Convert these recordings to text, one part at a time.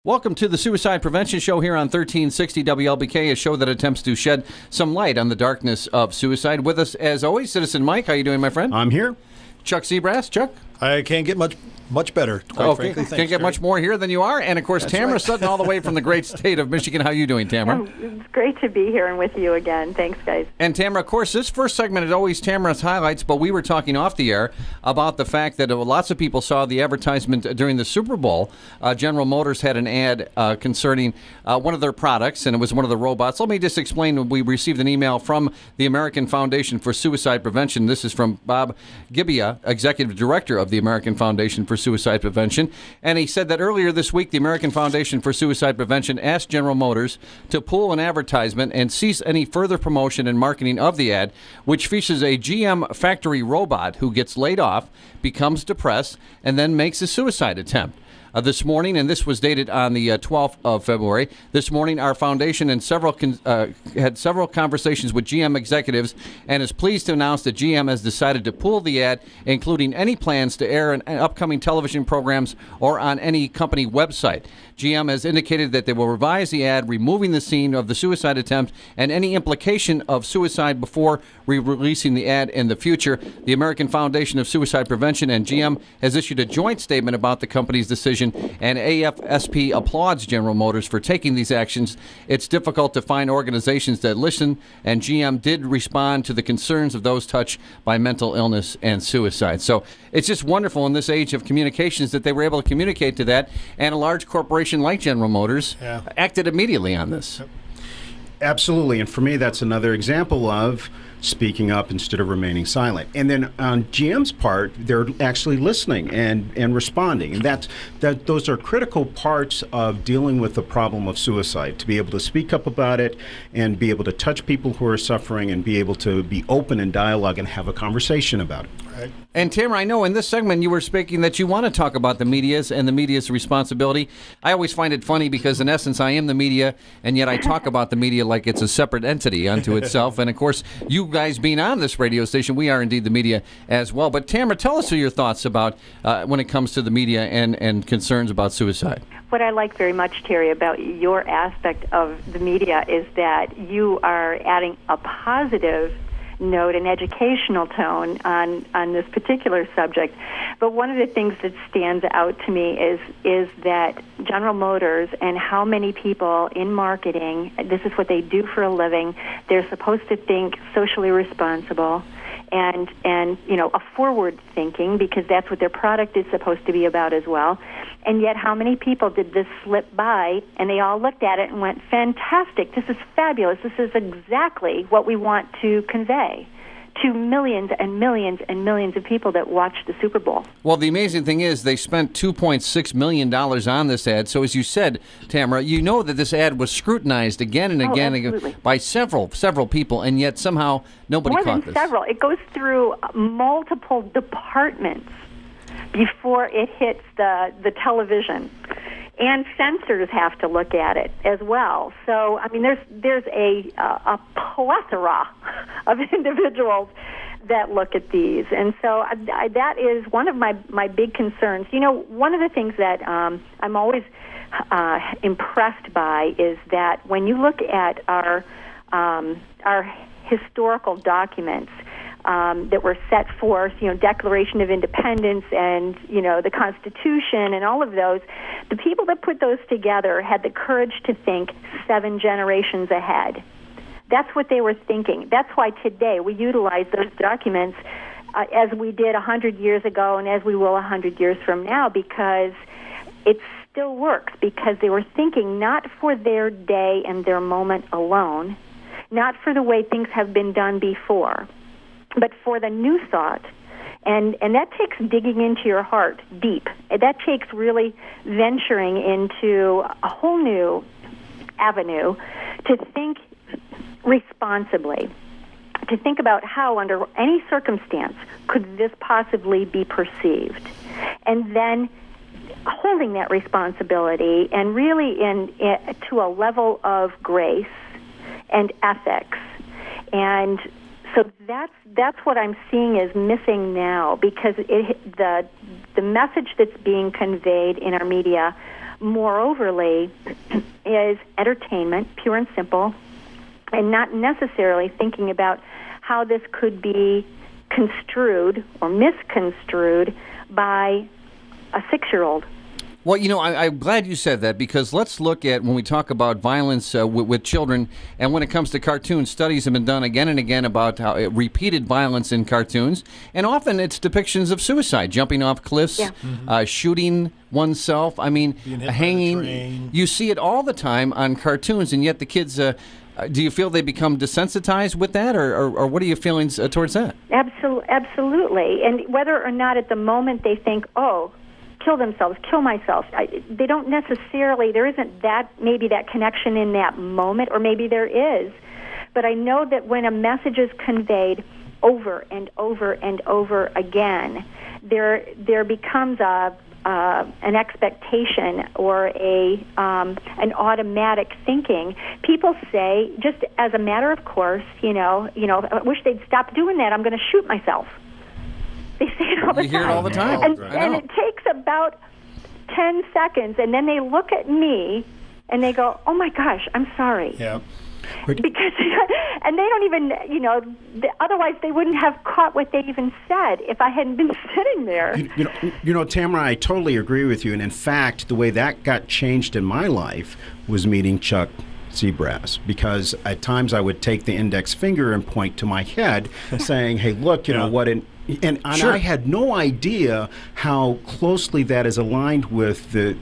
Welcome to the Suicide Prevention Show here on 1360 WLBK, a show that attempts to shed some light on the darkness of suicide. With us, as always, Citizen Mike. How you doing, my friend? I'm here. Chuck Seabrass. Chuck? I can't get much better, quite frankly. Thanks, can't get much more here than you are. And, of course, Tamara Sutton, all the way from the great state of Michigan. How you doing, Tamara? It's great to be here and with you again. Thanks, guys. And, Tamara, of course, this first segment is always Tamara's highlights, but we were talking off the air about the fact that lots of people saw the advertisement during the Super Bowl. General Motors had an ad concerning one of their products, and it was one of the robots. Let me just explain. We received an email from the American Foundation for Suicide Prevention. This is from Bob Gibbia, Executive Director of the American Foundation for Suicide Prevention. And he said that earlier this week, the American Foundation for Suicide Prevention asked General Motors to pull an advertisement and cease any further promotion and marketing of the ad, which features a GM factory robot who gets laid off, becomes depressed, and then makes a suicide attempt. This morning, and this was dated on the 12th of February, this morning our foundation and had several conversations with GM executives and is pleased to announce that GM has decided to pull the ad, including any plans to air in upcoming television programs or on any company website. GM has indicated that they will revise the ad, removing the scene of the suicide attempt and any implication of suicide before releasing the ad in the future. The American Foundation of Suicide Prevention and GM has issued a joint statement about the company's decision, and AFSP applauds General Motors for taking these actions. It's difficult to find organizations that listen, and GM did respond to the concerns of those touched by mental illness and suicide. So it's just wonderful in this age of communications that they were able to communicate to that, and a large corporation like General Motors acted immediately on this. Absolutely. And for me, that's another example of speaking up instead of remaining silent. And then on GM's part, they're actually listening and responding. And those are critical parts of dealing with the problem of suicide, to be able to speak up about it and be able to touch people who are suffering and be able to be open in dialogue and have a conversation about it. Right. And Tamara, I know in this segment you were speaking that you want to talk about the media's and the media's responsibility. I always find it funny because in essence I am the media, and yet I talk about the media like it's a separate entity unto itself. And of course, you guys being on this radio station, we are indeed the media as well. But Tamara, tell us your thoughts about when it comes to the media and concerns about suicide. What I like very much, Terry, about your aspect of the media is that you are adding a positive note, an educational tone on this particular subject. But one of the things that stands out to me is that General Motors and how many people in marketing, this is what they do for a living, they're supposed to think socially responsible and a forward thinking, because that's what their product is supposed to be about as well. And yet how many people did this slip by and they all looked at it and went, fantastic, this is fabulous, this is exactly what we want to convey to millions and millions and millions of people that watched the Super Bowl. Well, the amazing thing is they spent $2.6 million on this ad. So as you said, Tamara, you know that this ad was scrutinized again and again by several people, and yet somehow nobody caught this. More than several. It goes through multiple departments before it hits the television. And censors have to look at it as well. So, I mean, there's a plethora of individuals that look at these. And so that is one of my big concerns. You know, one of the things that I'm always impressed by is that when you look at our historical documents, that were set forth, Declaration of Independence and, the Constitution and all of those, the people that put those together had the courage to think 7 generations ahead. That's what they were thinking. That's why today we utilize those documents as we did 100 years ago and as we will 100 years from now, because it still works, because they were thinking not for their day and their moment alone, not for the way things have been done before, but for the new thought. And that takes digging into your heart deep. That takes really venturing into a whole new avenue to think responsibly, to think about how, under any circumstance, could this possibly be perceived. And then holding that responsibility and really to a level of grace and ethics. And so that's what I'm seeing is missing now, because the message that's being conveyed in our media moreoverly, is entertainment, pure and simple, and not necessarily thinking about how this could be construed or misconstrued by a 6-year-old. Well, I'm glad you said that, because let's look at when we talk about violence with children, and when it comes to cartoons, studies have been done again and again about how repeated violence in cartoons, and often it's depictions of suicide, jumping off cliffs, shooting oneself. I mean, hanging. You see it all the time on cartoons, and yet the kids. Do you feel they become desensitized with that, or what are your feelings towards that? Absolutely, and whether or not at the moment they think, oh, kill themselves, kill myself. They don't necessarily, there isn't maybe that connection in that moment, or maybe there is. But I know that when a message is conveyed over and over and over again, there becomes an expectation or an automatic thinking. People say, just as a matter of course, I wish they'd stop doing that. I'm going to shoot myself. They say it all the time. You hear it all the time. And it takes about 10 seconds, and then they look at me, and they go, oh, my gosh, I'm sorry. Yeah. Because, and they don't even, otherwise they wouldn't have caught what they even said if I hadn't been sitting there. Tamara, I totally agree with you. And in fact, the way that got changed in my life was meeting Chuck Seabrass, because at times I would take the index finger and point to my head saying, hey, look, what and Sure. I had no idea how closely that is aligned with the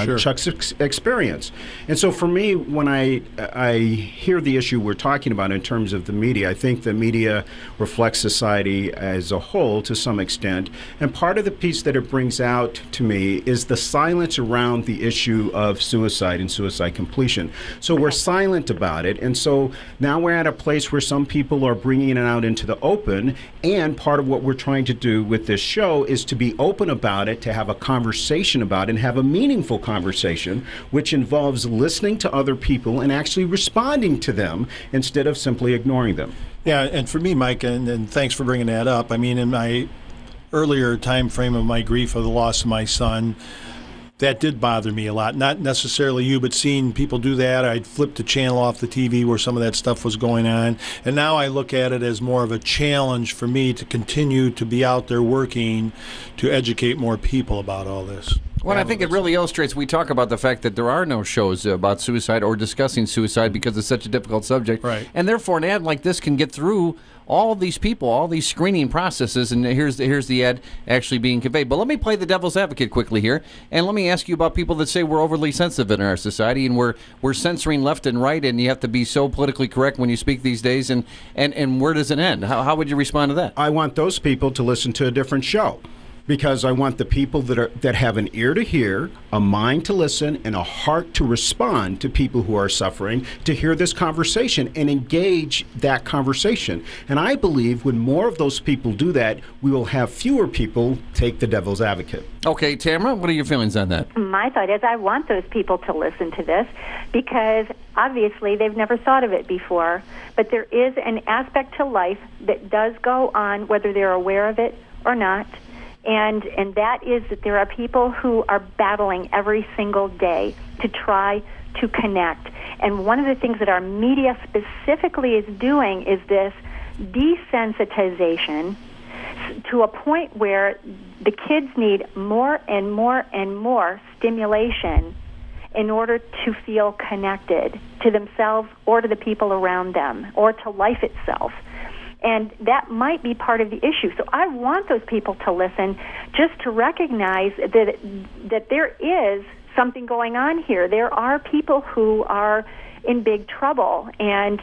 Sure. Chuck's experience. And so for me, when I hear the issue we're talking about in terms of the media, I think the media reflects society as a whole to some extent. And part of the piece that it brings out to me is the silence around the issue of suicide and suicide completion. So we're silent about it. And so now we're at a place where some people are bringing it out into the open, and part of what we're trying to do with this show is to be open about it, to have a conversation about it, and have a meaningful conversation, which involves listening to other people and actually responding to them instead of simply ignoring them. Yeah, and for me, Mike, and thanks for bringing that up. I mean, in my earlier time frame of my grief of the loss of my son, that did bother me a lot. Not necessarily you, but seeing people do that. I'd flip the channel off the TV where some of that stuff was going on. And now I look at it as more of a challenge for me to continue to be out there working to educate more people about all this. Well, I think it really illustrates, we talk about the fact that there are no shows about suicide or discussing suicide because it's such a difficult subject. Right. And therefore, an ad like this can get through all of these people, all these screening processes, and here's the ad actually being conveyed. But let me play the devil's advocate quickly here, and let me ask you about people that say we're overly sensitive in our society, and we're censoring left and right, and you have to be so politically correct when you speak these days, and where does it end? How would you respond to that? I want those people to listen to a different show, because I want the people that have an ear to hear, a mind to listen, and a heart to respond to people who are suffering, to hear this conversation and engage that conversation. And I believe when more of those people do that, we will have fewer people take the devil's advocate. Okay, Tamara, what are your feelings on that? My thought is I want those people to listen to this, because obviously they've never thought of it before. But there is an aspect to life that does go on, whether they're aware of it or not. And that is that there are people who are battling every single day to try to connect. And one of the things that our media specifically is doing is this desensitization to a point where the kids need more and more and more stimulation in order to feel connected to themselves or to the people around them or to life itself. And that might be part of the issue. So I want those people to listen, just to recognize that there is something going on here. There are people who are in big trouble and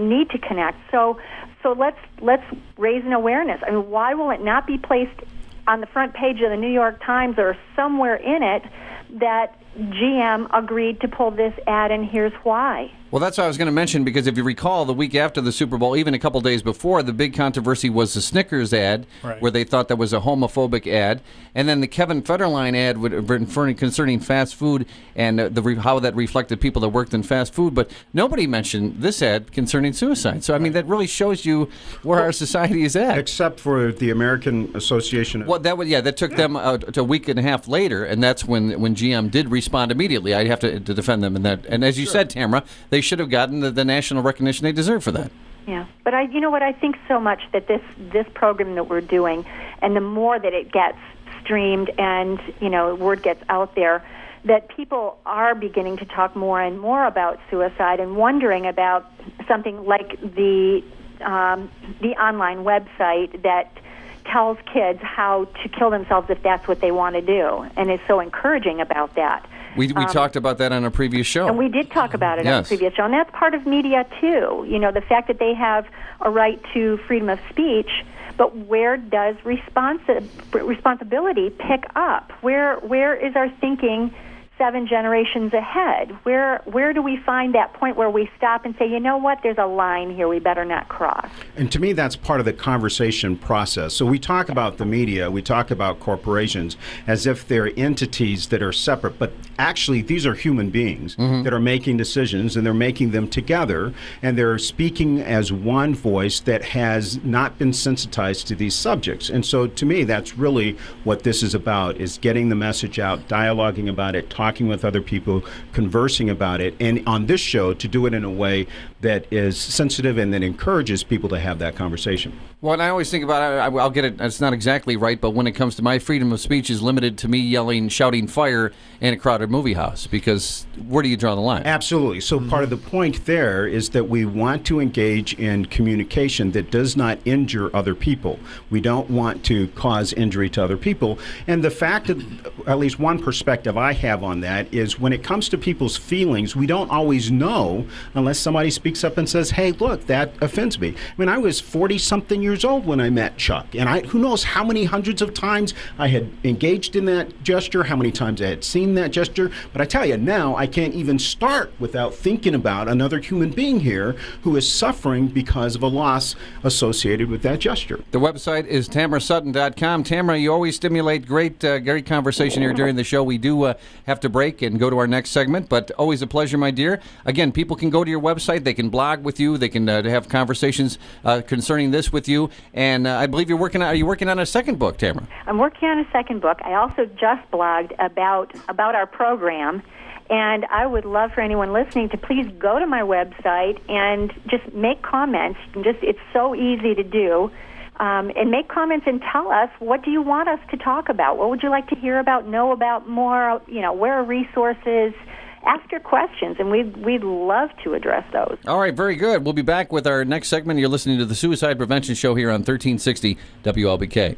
need to connect. So let's raise an awareness. I mean, why will it not be placed on the front page of the New York Times or somewhere in it that GM agreed to pull this ad, and here's why? Well, that's what I was going to mention, because if you recall, the week after the Super Bowl, even a couple days before, the big controversy was the Snickers ad, right, where they thought that was a homophobic ad, and then the Kevin Federline ad concerning fast food and how that reflected people that worked in fast food, but nobody mentioned this ad concerning suicide. So, I mean, that really shows you where our society is at. Except for the American Association of... Well, that took them a week and a half later, and that's when GM did respond immediately. I'd have to defend them in that. And as you said, Tamara, they should have gotten the national recognition they deserve for that. Yeah, but you know what? I think so much that this program that we're doing, and the more that it gets streamed and word gets out there, that people are beginning to talk more and more about suicide and wondering about something like the online website that tells kids how to kill themselves if that's what they want to do, and is so encouraging about that. We talked about that on a previous show. And we did talk about it on a previous show, and that's part of media too. The fact that they have a right to freedom of speech, but where does responsibility pick up? Where is our thinking 7 generations ahead? Where do we find that point where we stop and say, you know what, there's a line here we better not cross? And to me, that's part of the conversation process. So we talk about the media, we talk about corporations as if they're entities that are separate, but actually these are human beings that are making decisions, and they're making them together, and they're speaking as one voice that has not been sensitized to these subjects. And so to me, that's really what this is about, is getting the message out, dialoguing about it, talking with other people, conversing about it, and on this show to do it in a way that is sensitive and that encourages people to have that conversation. Well, and I always think about it, I'll get it, it's not exactly right, but when it comes to my freedom of speech is limited to me shouting fire in a crowded movie house, because where do you draw the line? Absolutely. So part of the point there is that we want to engage in communication that does not injure other people. We don't want to cause injury to other people. And the fact that, at least one perspective I have on that, is when it comes to people's feelings, we don't always know unless somebody speaks up and says, hey, look, that offends me. I mean, I was 40-something years old when I met Chuck, and who knows how many hundreds of times I had engaged in that gesture, how many times I had seen that gesture. But I tell you, now I can't even start without thinking about another human being here who is suffering because of a loss associated with that gesture. The website is tamarasutton.com. Tamara, you always stimulate great conversation here during the show. We do have to break and go to our next segment, but always a pleasure, my dear. Again, people can go to your website. They can blog with you. They can have conversations concerning this with you. And I believe are you working on a second book, Tamara? I'm working on a second book. I also just blogged about our program. And I would love for anyone listening to please go to my website and just make comments. It's so easy to do. And make comments and tell us, what do you want us to talk about? What would you like to hear about, know about more? Where are resources? Ask your questions, and we'd love to address those. All right, very good. We'll be back with our next segment. You're listening to the Suicide Prevention Show here on 1360 WLBK.